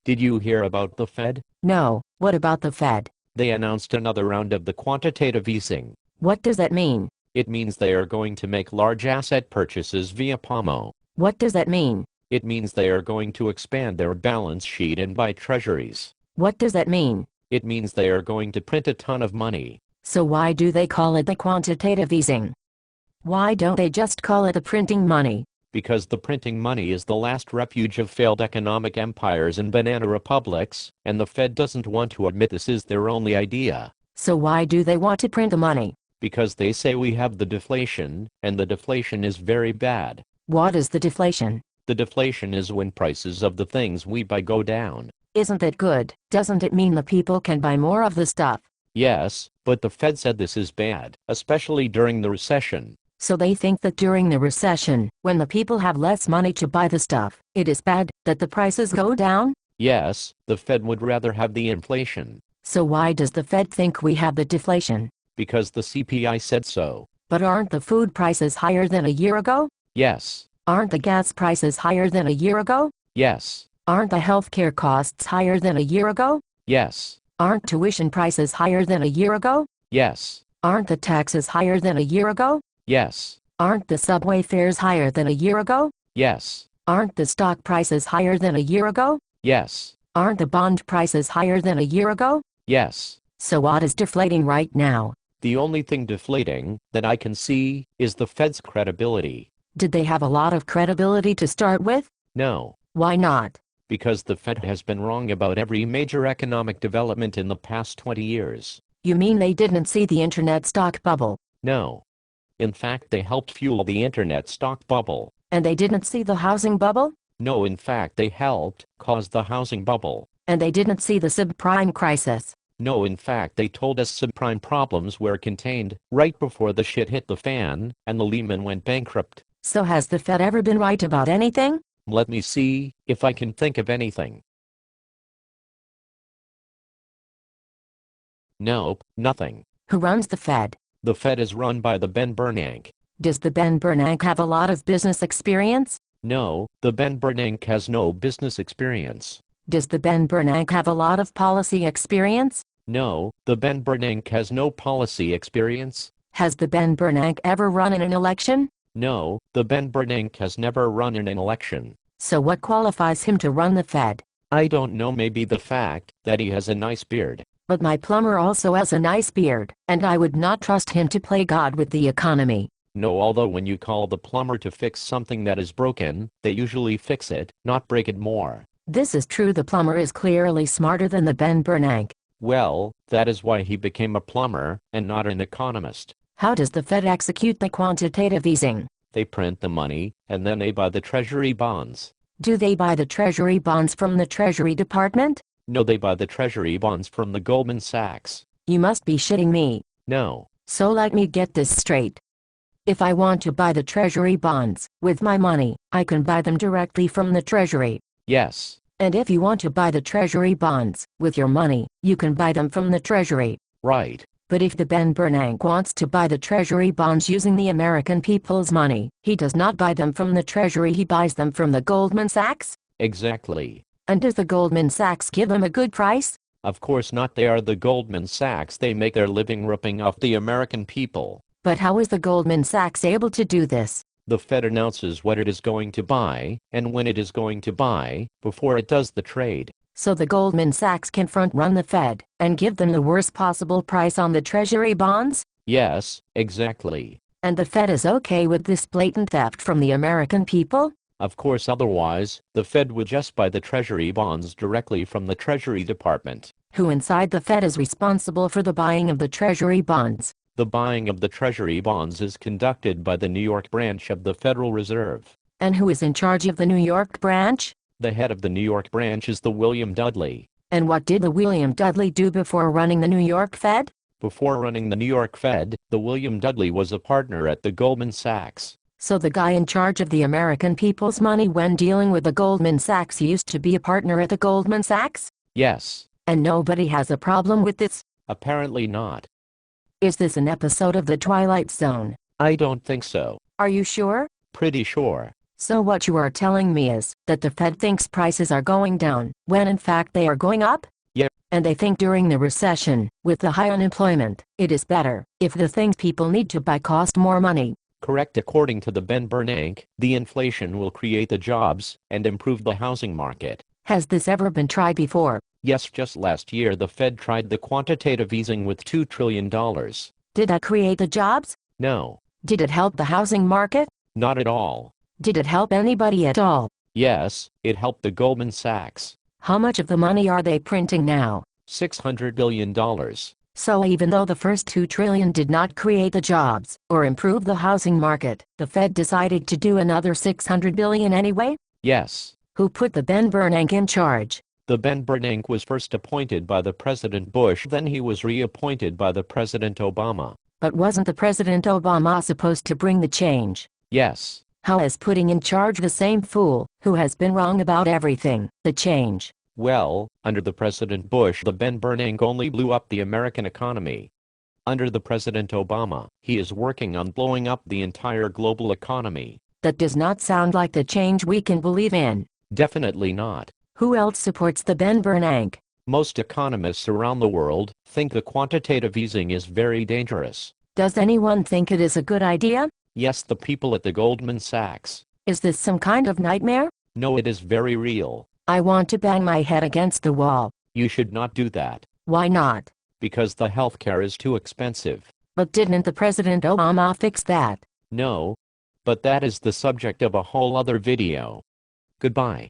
Did you hear about the Fed? No, what about the Fed? They announced another round of the quantitative easing. What does that mean? It means they are going to make large asset purchases via POMO. What does that mean? It means they are going to expand their balance sheet and buy treasuries. What does that mean? It means they are going to print a ton of money. So why do they call it the quantitative easing? Why don't they just call it the printing money? Because the printing money is the last refuge of failed economic empires and banana republics, and the Fed doesn't want to admit this is their only idea. So why do they want to print the money? Because they say we have the deflation, and the deflation is very bad. What is the deflation? The deflation is when prices of the things we buy go down. Isn't that good? Doesn't it mean the people can buy more of the stuff? Yes, but the Fed said this is bad, especially during the recession. So they think that during the recession, when the people have less money to buy the stuff, it is bad that the prices go down? Yes, the Fed would rather have the inflation. So why does the Fed think we have the deflation? Because the CPI said so. But aren't the food prices higher than a year ago? Yes. Aren't the gas prices higher than a year ago? Yes. Aren't the healthcare costs higher than a year ago? Yes. Aren't tuition prices higher than a year ago? Yes. Aren't the taxes higher than a year ago? Yes. Aren't the subway fares higher than a year ago? Yes. Aren't the stock prices higher than a year ago? Yes. Aren't the bond prices higher than a year ago? Yes. So what is deflating right now? The only thing deflating that I can see is the Fed's credibility. Did they have a lot of credibility to start with? No. Why not? Because the Fed has been wrong about every major economic development in the past 20 years. You mean they didn't see the internet stock bubble? No. In fact, they helped fuel the internet stock bubble. And they didn't see the housing bubble? No, in fact, they helped cause the housing bubble. And they didn't see the subprime crisis? No, in fact, they told us subprime problems were contained right before the shit hit the fan and the Lehman went bankrupt. So has the Fed ever been right about anything? Let me see if I can think of anything. Nope, nothing. Who runs the Fed? The Fed is run by the Ben Bernanke. Does the Ben Bernanke have a lot of business experience? No, the Ben Bernanke has no business experience. Does the Ben Bernanke have a lot of policy experience? No, the Ben Bernanke has no policy experience. Has the Ben Bernanke ever run in an election? No, the Ben Bernanke has never run in an election. So what qualifies him to run the Fed? I don't know, maybe the fact that he has a nice beard. But my plumber also has a nice beard, and I would not trust him to play God with the economy. No, although when you call the plumber to fix something that is broken, they usually fix it, not break it more. This is true. The plumber is clearly smarter than the Ben Bernanke. Well, that is why he became a plumber, and not an economist. How does the Fed execute the quantitative easing? They print the money, and then they buy the treasury bonds. Do they buy the treasury bonds from the Treasury Department? No, they buy the treasury bonds from the Goldman Sachs. You must be shitting me. No. So let me get this straight. If I want to buy the treasury bonds with my money, I can buy them directly from the Treasury. Yes. And if you want to buy the treasury bonds with your money, you can buy them from the Treasury. Right. But if the Ben Bernanke wants to buy the treasury bonds using the American people's money, he does not buy them from the Treasury, he buys them from the Goldman Sachs? Exactly. And does the Goldman Sachs give him a good price? Of course not, they are the Goldman Sachs, they make their living ripping off the American people. But how is the Goldman Sachs able to do this? The Fed announces what it is going to buy, and when it is going to buy, before it does the trade. So the Goldman Sachs can front-run the Fed and give them the worst possible price on the treasury bonds? Yes, exactly. And the Fed is okay with this blatant theft from the American people? Of course, otherwise, the Fed would just buy the treasury bonds directly from the Treasury Department. Who inside the Fed is responsible for the buying of the treasury bonds? The buying of the treasury bonds is conducted by the New York branch of the Federal Reserve. And who is in charge of the New York branch? The head of the New York branch is the William Dudley. And what did the William Dudley do before running the New York Fed? Before running the New York Fed, the William Dudley was a partner at the Goldman Sachs. So the guy in charge of the American people's money when dealing with the Goldman Sachs used to be a partner at the Goldman Sachs? Yes. And nobody has a problem with this? Apparently not. Is this an episode of The Twilight Zone? I don't think so. Are you sure? Pretty sure. So what you are telling me is, That the Fed thinks prices are going down, when in fact they are going up? Yeah. And they think during the recession, with the high unemployment, it is better if the things people need to buy cost more money. Correct. According to the Ben Bernanke, the inflation will create the jobs and improve the housing market. Has this ever been tried before? Yes, just last year the Fed tried the quantitative easing with $2 trillion. Did that create the jobs? No. Did it help the housing market? Not at all. Did it help anybody at all? Yes, it helped the Goldman Sachs. How much of the money are they printing now? $600 billion. So even though the first $2 trillion did not create the jobs or improve the housing market, the Fed decided to do another $600 billion anyway? Yes. Who put the Ben Bernanke in charge? The Ben Bernanke was first appointed by the President Bush, then he was reappointed by the President Obama. But wasn't the President Obama supposed to bring the change? Yes. How is putting in charge the same fool, who has been wrong about everything, the change? Well, under the President Bush, the Ben Bernanke only blew up the American economy. Under the President Obama, he is working on blowing up the entire global economy. That does not sound like the change we can believe in. Definitely not. Who else supports the Ben Bernanke? Most economists around the world think the quantitative easing is very dangerous. Does anyone think it is a good idea? Yes, the people at the Goldman Sachs. Is this some kind of nightmare? No, it is very real. I want to bang my head against the wall. You should not do that. Why not? Because the healthcare is too expensive. But didn't the President Obama fix that? No. But that is the subject of a whole other video. Goodbye.